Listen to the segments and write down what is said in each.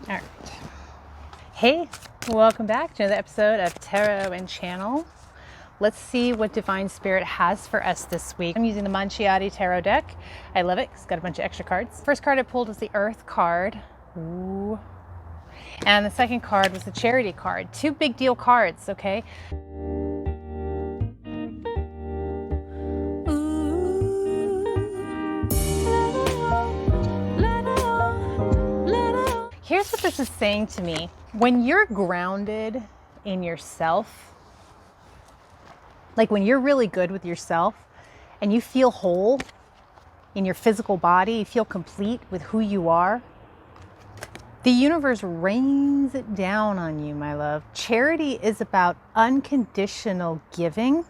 All right. Hey, welcome back to another episode of Tarot and Channel. Let's see what Divine Spirit has for us this week. I'm using the Manchiati Tarot deck. I love it. It's got a bunch of extra cards. First card I pulled was the Earth card. Ooh. And the second card was the Charity card. Two big deal cards, okay? Here's what this is saying to me. When you're grounded in yourself, like when you're really good with yourself and you feel whole in your physical body, you feel complete with who you are, the universe rains it down on you, my love. Charity is about unconditional giving,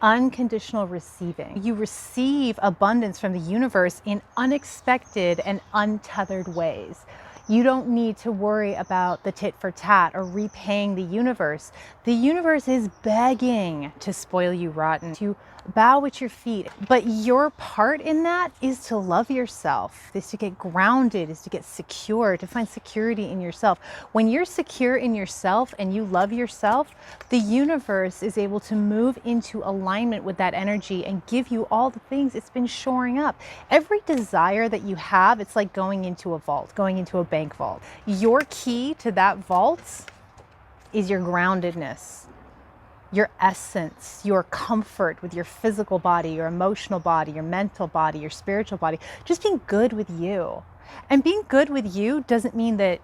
unconditional receiving. You receive abundance from the universe in unexpected and untethered ways. You don't need to worry about the tit for tat or repaying the universe. The universe is begging to spoil you rotten, to bow at your feet. But your part in that is to love yourself, is to get grounded, is to get secure, to find security in yourself. When you're secure in yourself and you love yourself, the universe is able to move into alignment with that energy and give you all the things it's been shoring up. Every desire that you have, it's like going into a vault, going into a bank vault. Your key to that vault is your groundedness, your essence, your comfort with your physical body, your emotional body, your mental body, your spiritual body, just being good with you. And being good with you doesn't mean that,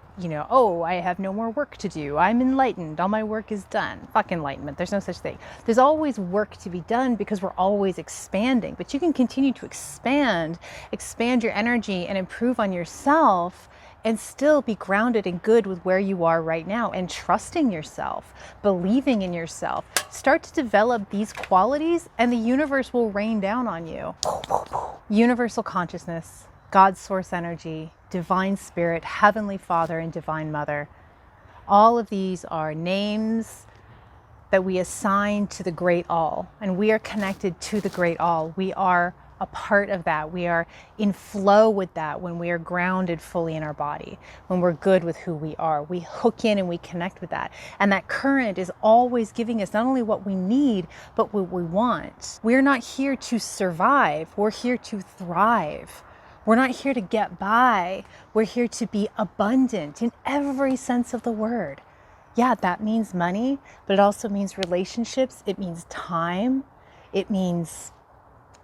oh, I have no more work to do. I'm enlightened. All my work is done. Fuck enlightenment. There's no such thing. There's always work to be done because we're always expanding. But you can continue to expand your energy and improve on yourself and still be grounded and good with where you are right now and trusting yourself, believing in yourself. Start to develop these qualities and the universe will rain down on you. Universal consciousness, God's source energy, divine spirit, heavenly Father, and divine mother. All of these are names that we assign to the great all, and we are connected to the great all. We are a part of that. We are in flow with that when we are grounded fully in our body, when we're good with who we are. We hook in and we connect with that. And that current is always giving us not only what we need, but what we want. We're not here to survive. We're here to thrive. We're not here to get by. We're here to be abundant in every sense of the word. Yeah, that means money, but it also means relationships. It means time. It means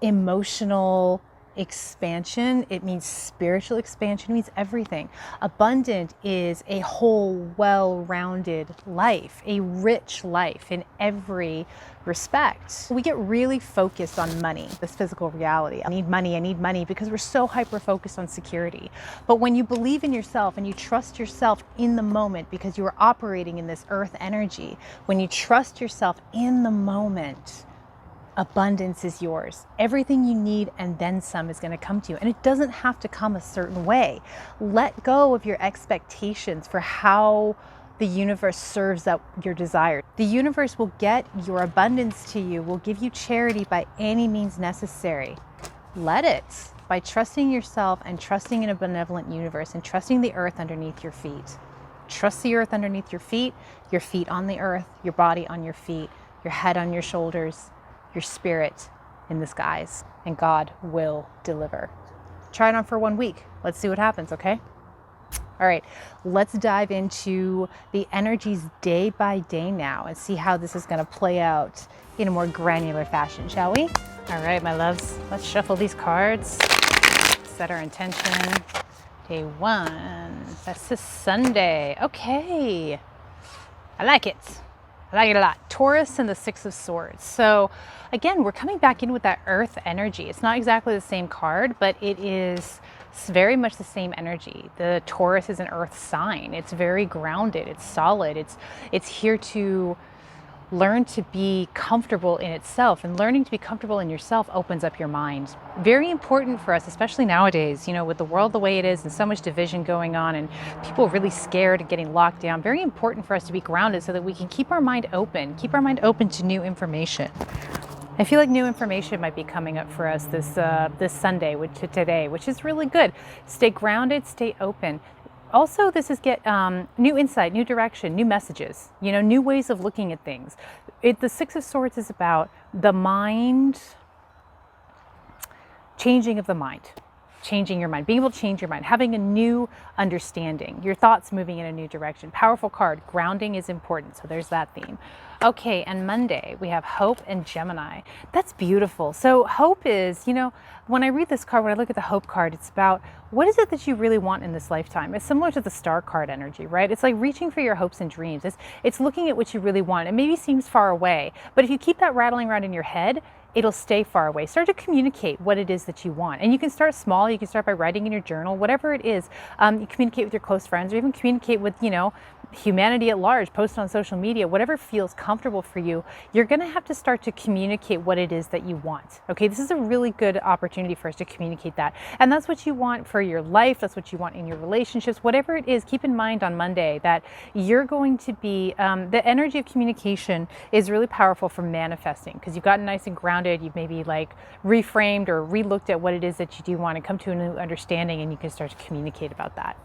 emotional expansion. It means spiritual expansion. It means everything. Abundant is a whole, well-rounded life, a rich life in every respect. We get really focused on money, this physical reality. I need money because we're so hyper-focused on security. But when you believe in yourself and you trust yourself in the moment because you are operating in this earth energy, when you trust yourself in the moment, abundance is yours. Everything you need and then some is going to come to you. And it doesn't have to come a certain way. Let go of your expectations for how the universe serves up your desire. The universe will get your abundance to you, will give you charity by any means necessary. Let it, by trusting yourself and trusting in a benevolent universe and trusting the earth underneath your feet. Trust the earth underneath your feet on the earth, your body on your feet, your head on your shoulders, your spirit in the skies, and God will deliver. Try it on for 1 week. Let's see what happens, okay? All right, let's dive into the energies day by day now and see how this is going to play out in a more granular fashion, shall we? All right, my loves, let's shuffle these cards, set our intention. Day 1, that's this Sunday. Okay, I like it. I like it a lot. Taurus and the Six of Swords. So again, we're coming back in with that earth energy. It's not exactly the same card, but it is very much the same energy. The Taurus is an earth sign. It's very grounded. It's solid. It's here to learn to be comfortable in itself, and learning to be comfortable in yourself opens up your mind. Very important for us, especially nowadays, with the world the way it is and so much division going on and people really scared and getting locked down. Very important for us to be grounded so that we can keep our mind open to new information. I feel like new information might be coming up for us this Sunday, today, which is really good. Stay grounded, stay open. Also, this is get new insight, new direction, new messages, new ways of looking at things. The Six of Swords is about the mind, changing of the mind, changing your mind, being able to change your mind, having a new understanding, your thoughts moving in a new direction. Powerful card. Grounding is important. So there's that theme. Okay, and Monday we have Hope and Gemini. That's beautiful. So hope is, when I read this card, when I look at the Hope card, it's about what is it that you really want in this lifetime? It's similar to the Star card energy, right? It's like reaching for your hopes and dreams. It's looking at what you really want. It maybe seems far away, but if you keep that rattling around in your head, it'll stay far away. Start to communicate what it is that you want. And you can start small. You can start by writing in your journal, whatever it is. You communicate with your close friends, or even communicate with, humanity at large, post on social media, whatever feels comfortable for you. You're going to have to start to communicate what it is that you want. Okay, this is a really good opportunity for us to communicate that. And that's what you want for your life. That's what you want in your relationships, whatever it is. Keep in mind on Monday that you're going to be, the energy of communication is really powerful for manifesting, because you've gotten nice and grounded. You've maybe reframed or relooked at what it is that you do want and come to a new understanding, and you can start to communicate about that.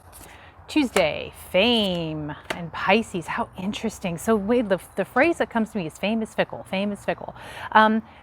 Tuesday, fame and Pisces. How interesting. So the phrase that comes to me is fame is fickle. Fame is fickle.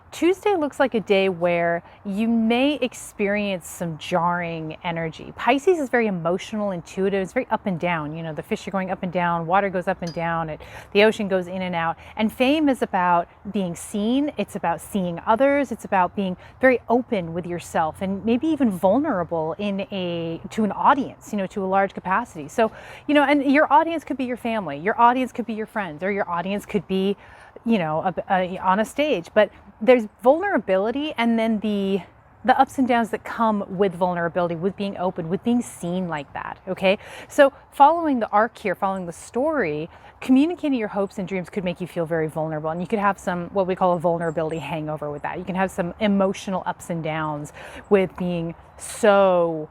Tuesday looks like a day where you may experience some jarring energy. Pisces is very emotional, intuitive. It's very up and down. The fish are going up and down, water goes up and down, the ocean goes in and out. And fame is about being seen. It's about seeing others. It's about being very open with yourself and maybe even vulnerable to an audience, to a large capacity. So, and your audience could be your family, your audience could be your friends, or your audience could be, on a stage. But there's vulnerability, and then the ups and downs that come with vulnerability, with being open, with being seen like that. Okay, so following the arc here, following the story, communicating your hopes and dreams could make you feel very vulnerable, and you could have some what we call a vulnerability hangover with that. You can have some emotional ups and downs with being so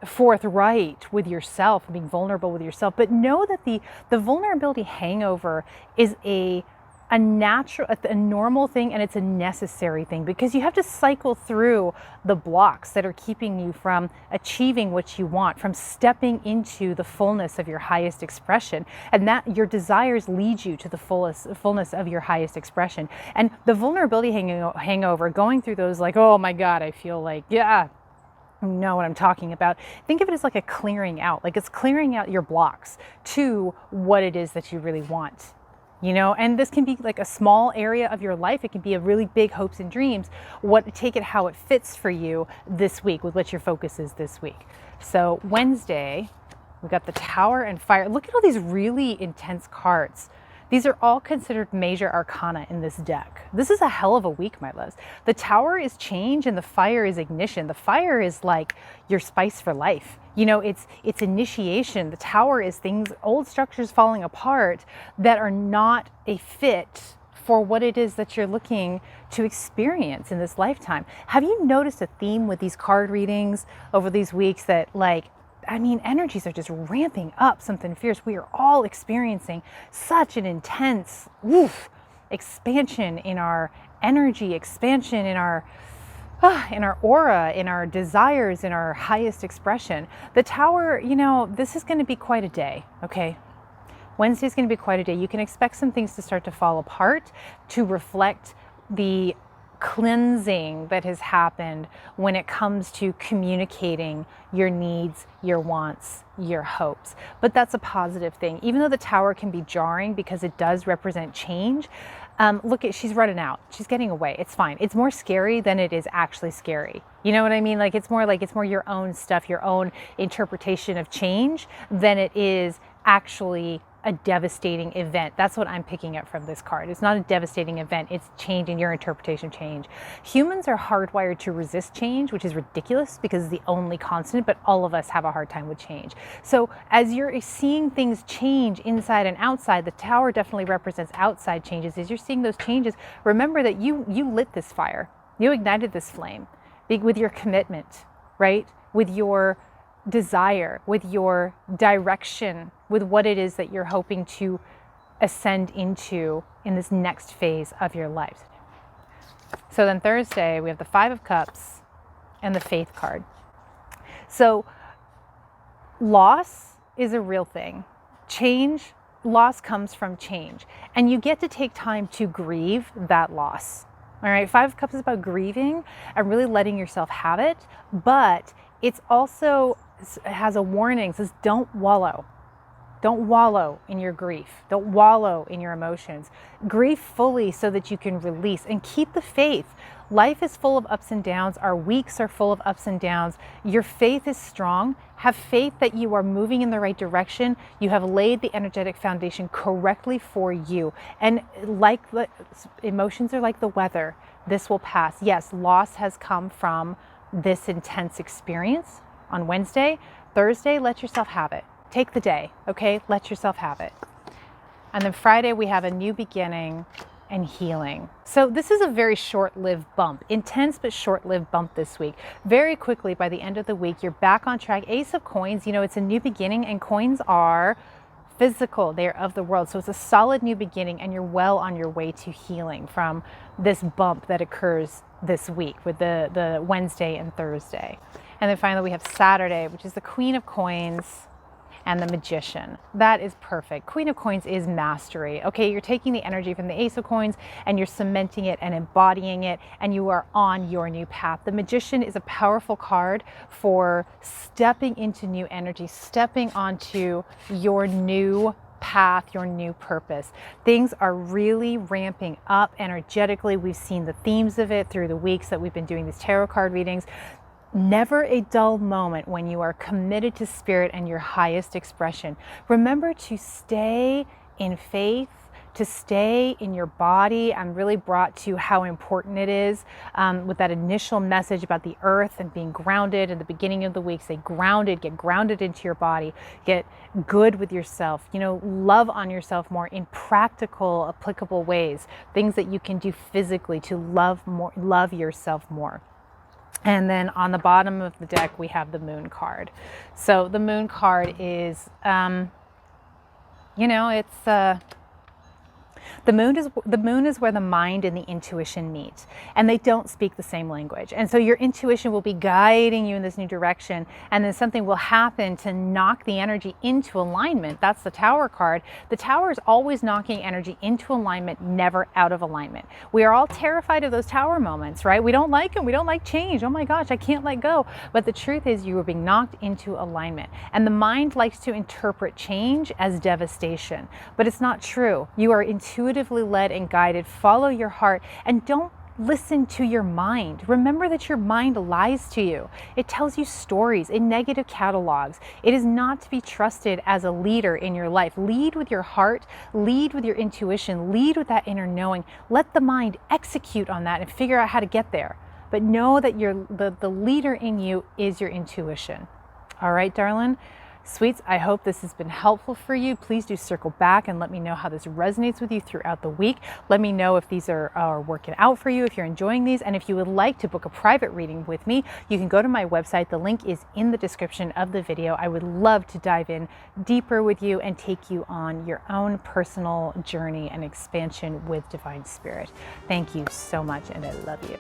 forthright with yourself, being vulnerable with yourself. But know that the vulnerability hangover is a natural, a normal thing, and it's a necessary thing, because you have to cycle through the blocks that are keeping you from achieving what you want, from stepping into the fullness of your highest expression, and that your desires lead you to the fullness of your highest expression. And the vulnerability hangover, going through those oh my God, I feel yeah, you know what I'm talking about. Think of it as like a clearing out, it's clearing out your blocks to what it is that you really want. And this can be a small area of your life. It can be a really big hopes and dreams. Take it how it fits for you this week, with what your focus is this week. So Wednesday, we've got the Tower and Fire. Look at all these really intense cards. These are all considered major arcana in this deck. This is a hell of a week, my loves. The Tower is change and the Fire is ignition. The Fire is your spice for life. It's initiation. The Tower is things, old structures falling apart that are not a fit for what it is that you're looking to experience in this lifetime. Have you noticed a theme with these card readings over these weeks that energies are just ramping up something fierce? We are all experiencing such an intense expansion in our energy, expansion in our aura, in our desires, in our highest expression. The Tower, this is going to be quite a day, okay? Wednesday is going to be quite a day. You can expect some things to start to fall apart, to reflect the cleansing that has happened when it comes to communicating your needs, your wants, your hopes. But that's a positive thing. Even though the Tower can be jarring because it does represent change, she's running out. She's getting away. It's fine. It's more scary than it is actually scary. You know what I mean? It's more your own stuff, your own interpretation of change than it is actually a devastating event. That's what I'm picking up from this card. It's not a devastating event. It's change in your interpretation change. Humans are hardwired to resist change, which is ridiculous because it's the only constant, but all of us have a hard time with change. So as you're seeing things change inside and outside, the Tower definitely represents outside changes. As you're seeing those changes, remember that you lit this fire. You ignited this flame with your commitment, right? With your desire, with your direction, with what it is that you're hoping to ascend into in this next phase of your life. So then Thursday, we have the Five of Cups and the Faith card. So loss is a real thing. Loss comes from change, and you get to take time to grieve that loss. All right, 5 of Cups is about grieving and really letting yourself have it, but it's also has a warning. It says don't wallow. Don't wallow in your grief. Don't wallow in your emotions. Grieve fully so that you can release and keep the faith. Life is full of ups and downs. Our weeks are full of ups and downs. Your faith is strong. Have faith that you are moving in the right direction. You have laid the energetic foundation correctly for you. And like the emotions are like the weather, this will pass. Yes, loss has come from this intense experience on Wednesday. Thursday, let yourself have it. Take the day, okay? Let yourself have it. And then Friday, we have a new beginning and healing. So this is a very short-lived bump, intense but short-lived bump this week. Very quickly, by the end of the week, you're back on track. Ace of Coins, it's a new beginning, and coins are physical. They're of the world. So it's a solid new beginning, and you're well on your way to healing from this bump that occurs this week with the Wednesday and Thursday. And then finally, we have Saturday, which is the Queen of Coins and the Magician. That is perfect. Queen of Coins is mastery. Okay, you're taking the energy from the Ace of Coins and you're cementing it and embodying it, and you are on your new path. The Magician is a powerful card for stepping into new energy, stepping onto your new path, your new purpose. Things are really ramping up energetically. We've seen the themes of it through the weeks that we've been doing these tarot card readings. Never a dull moment when you are committed to spirit and your highest expression. Remember to stay in faith, to stay in your body. I'm really brought to how important it is with that initial message about the earth and being grounded at the beginning of the week. Say grounded, get grounded into your body, get good with yourself, love on yourself more in practical, applicable ways, things that you can do physically to love yourself more. And then on the bottom of the deck, we have the Moon card. So the Moon card is, the moon is where the mind and the intuition meet, and they don't speak the same language. And so your intuition will be guiding you in this new direction, and then something will happen to knock the energy into alignment. That's the Tower card. The Tower is always knocking energy into alignment, never out of alignment. We are all terrified of those Tower moments, right? We don't like them. We don't like change. Oh my gosh, I can't let go. But the truth is you are being knocked into alignment. And the mind likes to interpret change as devastation, but it's not true. You are intuitively led and guided. Follow your heart and don't listen to your mind. Remember that your mind lies to you. It tells you stories in negative catalogs. It is not to be trusted as a leader in your life. Lead with your heart, lead with your intuition, lead with that inner knowing. Let the mind execute on that and figure out how to get there. But know that the leader in you is your intuition. All right, darling? Sweets, I hope this has been helpful for you. Please do circle back and let me know how this resonates with you throughout the week. Let me know if these are working out for you, if you're enjoying these, and if you would like to book a private reading with me, you can go to my website. The link is in the description of the video. I would love to dive in deeper with you and take you on your own personal journey and expansion with Divine Spirit. Thank you so much, and I love you.